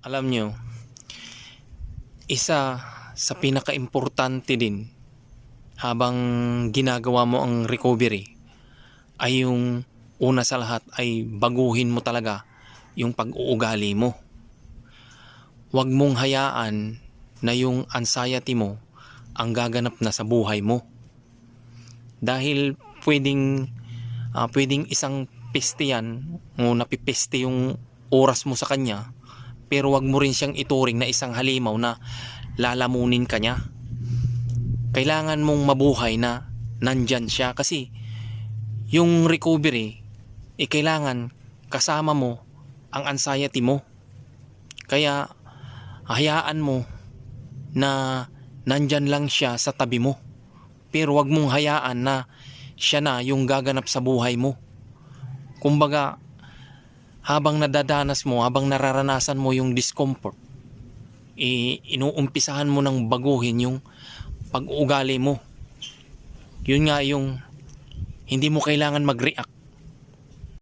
Alam nyo, isa sa pinaka-importante din habang ginagawa mo ang recovery ay yung una sa lahat ay baguhin mo talaga yung pag-uugali mo. Huwag mong hayaan na yung anxiety mo ang gaganap na sa buhay mo. Dahil pwedeng isang peste yan, o napipeste yung oras mo sa kanya, pero wag mo rin siyang ituring na isang halimaw na lalamunin ka niya. Kailangan mong mabuhay na nandyan siya, kasi yung recovery kailangan kasama mo ang anxiety mo. Kaya hayaan mo na nandyan lang siya sa tabi mo, pero wag mong hayaan na siya na yung gaganap sa buhay mo. Kumbaga, habang nadadanas mo, habang nararanasan mo yung discomfort, inuumpisahan mo ng baguhin yung pag-uugali mo. Yun nga yung hindi mo kailangan mag-react